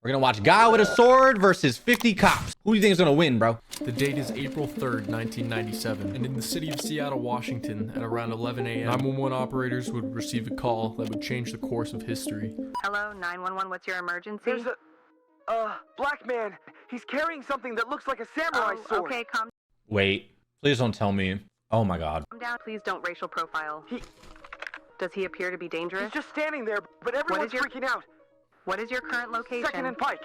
We're gonna watch guy with a sword versus 50 cops. Who do you think is gonna win, bro? The date is April 3rd, 1997, and in the city of Seattle, Washington, at around 11 a.m., 911 operators would receive a call that would change the course of history. Hello, 911, what's your emergency? There's a, black man. He's carrying something that looks like a samurai sword. Okay, calm Wait, please don't tell me. Oh my god. down. Please don't racial profile. Does he appear to be dangerous? He's just standing there, but everyone's freaking out. What is your current location? 2nd and Pike.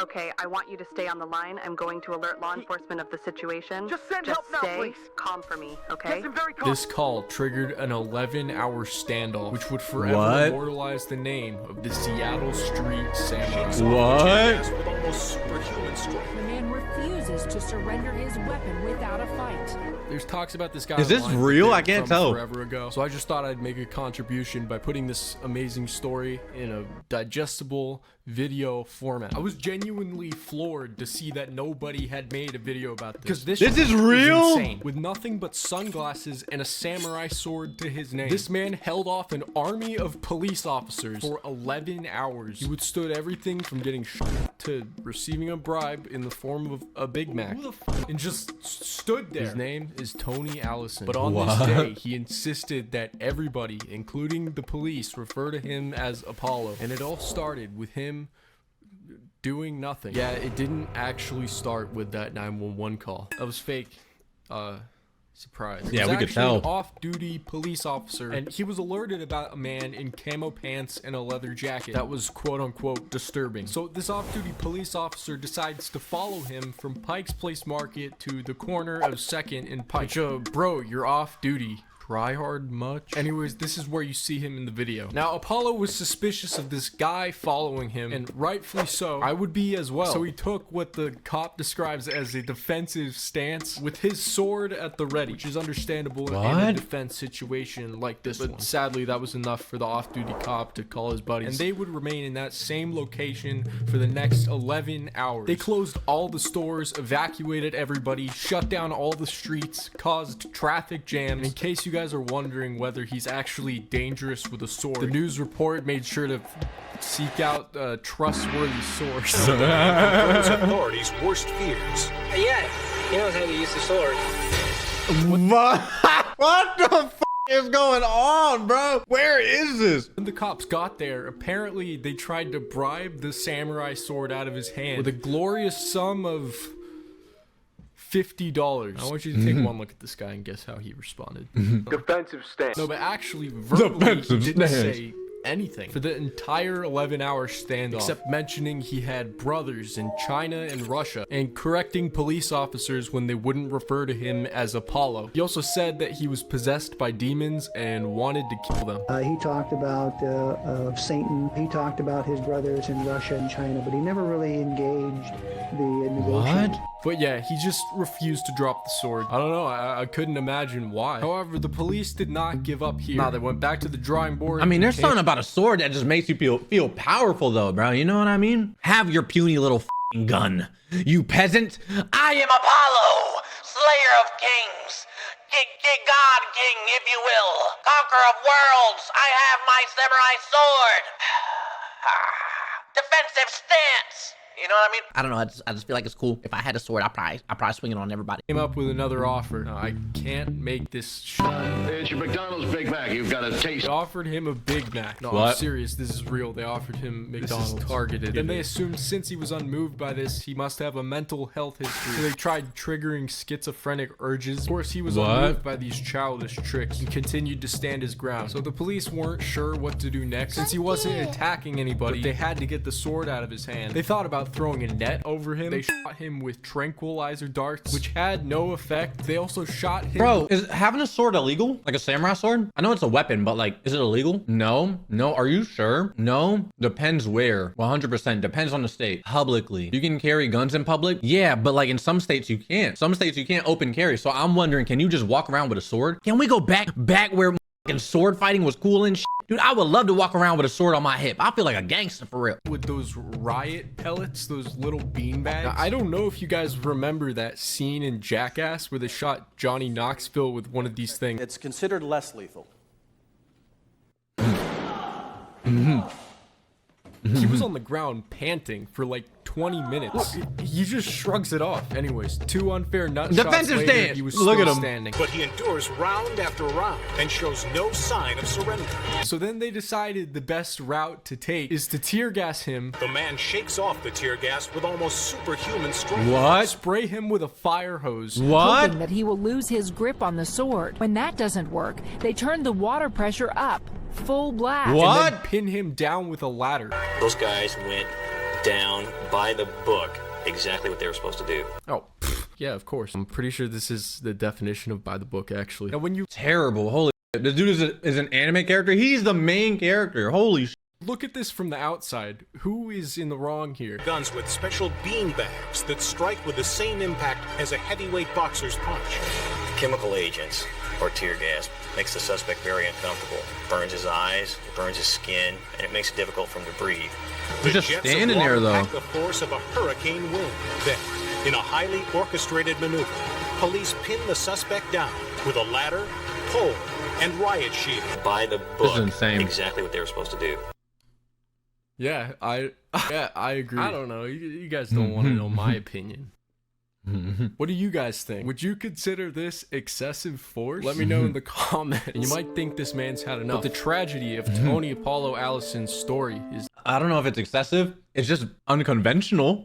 Okay, I want you to stay on the line. I'm going to alert law enforcement of the situation. Just send help now, stay please. calm for me, okay? Yes, I'm very calm. This call triggered an 11-hour standoff, which would forever What? immortalize the name of the Seattle Street Samurai. What? With almost superhuman strength. The man refuses to surrender his weapon without a fight. There's talks about this guy. Is this online real? that I can't from tell. Forever ago. So I just thought I'd make a contribution by putting this amazing story in a digestible video format. I was genuinely floored to see that nobody had made a video about this. Because this is shit real? insane. With nothing but sunglasses and a samurai sword to his name. This man held off an army of police officers for 11 hours. He withstood everything from getting shot to receiving a bribe in the form of a Big Mac. And just stood there. His name is Tony Allison. But on this day, he insisted that everybody, including the police, refer to him as Apollo. And it all started with him doing nothing. Yeah, it didn't actually start with that 911 call. That was fake. Surprise. Yeah, He was we could actually tell. an off-duty police officer, and he was alerted about a man in camo pants and a leather jacket that was quote-unquote disturbing. So this off-duty police officer decides to follow him from Pike's Place Market to the corner of 2nd and Pike. Which, bro, you're off-duty. Try hard much? Anyways, this is where you see him in the video. Now, Apollo was suspicious of this guy following him, and rightfully so. I would be as well. So he took what the cop describes as a defensive stance with his sword at the ready, which is understandable in a defense situation like this one. But sadly, that was enough for the off-duty cop to call his buddies, and they would remain in that same location for the next 11 hours. They closed all the stores, evacuated everybody, shut down all the streets, caused traffic jams. And in case you guys are wondering whether he's actually dangerous with a sword, the news report made sure to seek out a trustworthy source. Those authorities' worst fears. Yeah, he knows how to use the sword. What the f is going on, bro? Where is this? When the cops got there, apparently they tried to bribe the samurai sword out of his hand with a glorious sum of $50. I want you to take one look at this guy and guess how he responded. Defensive stance. No, but actually, verbally, he Defensive didn't stance. say anything for the entire 11-hour standoff, except mentioning he had brothers in China and Russia, and correcting police officers when they wouldn't refer to him as Apollo. He also said that he was possessed by demons and wanted to kill them. He talked about Satan. He talked about his brothers in Russia and China, but he never really engaged the negotiation. But yeah, he just refused to drop the sword. I don't know, I couldn't imagine why. However, the police did not give up here. Nah, they went back to the drawing board. I mean, there's something about a sword that just makes you feel powerful though, bro. You know what I mean? Have your puny little f***ing gun, you peasant. I am Apollo, slayer of kings. God king, if you will. Conqueror of worlds. I have my samurai sword. Defensive stance. You know what I mean? I don't know. I just feel like it's cool. If I had a sword, I'd probably swing it on everybody. Came up with another offer. Now, I can't make this shit. It's your McDonald's Big Mac. You've got to taste. They offered him a Big Mac. No, What? I'm serious. This is real. They offered him McDonald's. This is targeted. Then they assumed since he was unmoved by this, he must have a mental health history. So they tried triggering schizophrenic urges. Of course, he was unmoved by these childish tricks and continued to stand his ground. So the police weren't sure what to do next. Since he wasn't attacking anybody, they had to get the sword out of his hand. They thought about throwing a net over him. They shot him with tranquilizer darts, which had no effect. They also shot him. Bro, is having a sword illegal? Like a samurai sword? I know it's a weapon, but like, is it illegal? No. Are you sure? No. Depends where. 100% depends on the state. Publicly, you can carry guns in public. Yeah, but like in some states you can't. Some states you can't open carry. So I'm wondering, can you just walk around with a sword? Can we go back where fucking sword fighting was cool and shit? Dude, I would love to walk around with a sword on my hip. I feel like a gangster for real. With those riot pellets, those little beanbags. Now, I don't know if you guys remember that scene in Jackass where they shot Johnny Knoxville with one of these things. It's considered less lethal. He was on the ground panting for like 20 minutes. He just shrugs it off. Anyways, 2 unfair nut shots Defensive later, stance. he was Look still at him. standing. But he endures round after round and shows no sign of surrender. So then they decided the best route to take is to tear gas him. The man shakes off the tear gas with almost superhuman strength. What? Spray him with a fire hose. What? Hoping that he will lose his grip on the sword. When that doesn't work, they turn the water pressure up, full blast. What? And then pin him down with a ladder. Those guys went down by the book exactly what they were supposed to do. Oh, yeah, of course. I'm pretty sure this is the definition of by the book, actually. Now, when you Terrible. Holy shit. This dude is an anime character. He's the main character. Holy shit. look at this from the outside, who is in the wrong here? Guns with special bean bags that strike with the same impact as a heavyweight boxer's punch. Chemical agents or tear gas makes the suspect very uncomfortable. Burns his eyes, it burns his skin, and it makes it difficult for him to breathe. He's just jets of standing there, water though. pack the force of a hurricane wind. Then, in a highly orchestrated maneuver, police pin the suspect down with a ladder, pole, and riot shield. By the This book, is insane. exactly what they were supposed to do. Yeah, I agree. I don't know. You guys don't want to know my opinion. What do you guys think? Would you consider this excessive force? Let me know in the comments. And you might think this man's had enough. But the tragedy of Tony Apollo Allison's story is I don't know if it's excessive. It's just unconventional.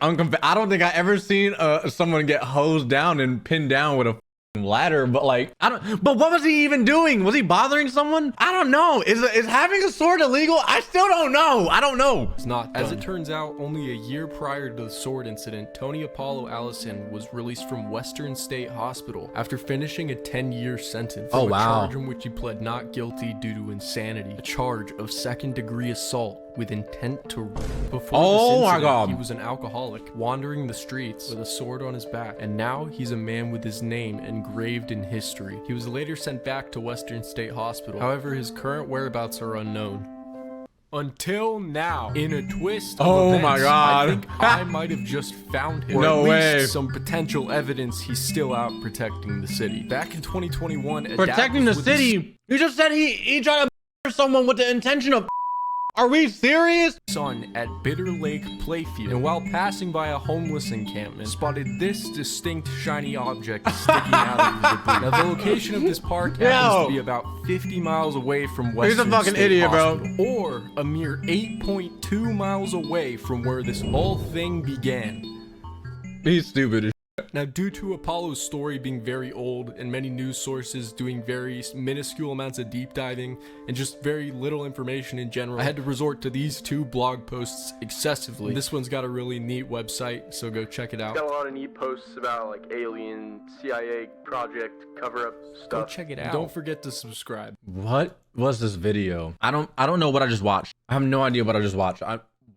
I don't think I ever seen someone get hosed down and pinned down with a ladder, but like but what was he even doing? Was he bothering someone? I don't know. Is having a sword illegal? I still don't know. I don't know. It's not. As it turns out, only a year prior to the sword incident, Tony Apollo Allison was released from Western State Hospital after finishing a 10-year sentence. Oh, from wow. A charge in which he pled not guilty due to insanity. A charge of second-degree assault with intent to rape. Before Oh this my incident, God. he was an alcoholic, wandering the streets with a sword on his back. And now he's a man with his name engraved in history. He was later sent back to Western State Hospital. However, his current whereabouts are unknown. Until now, in a twist of Oh events, my God. I think I might have just found him. Or No at least way. some potential evidence he's still out protecting the city. Back in 2021, a dad Protecting the was with his city. You just said he tried to murder someone with the intention of. Are we serious? son at Bitter Lake Playfield, and while passing by a homeless encampment, spotted this distinct shiny object sticking out of the debris. Now, the location of this park happens to be about 50 miles away from Western fucking State idiot, bro. Hospital, or a mere 8.2 miles away from where this whole thing began. He's stupid as. Now, due to Apollo's story being very old and many news sources doing very minuscule amounts of deep diving and just very little information in general, I had to resort to these 2 blog posts excessively. This one's got a really neat website, so go check it out. Got a lot of neat posts about like alien, CIA project, cover-up Go stuff. check it out. Don't forget to subscribe. What was this video? I don't know what I just watched. I have no idea what I just watched.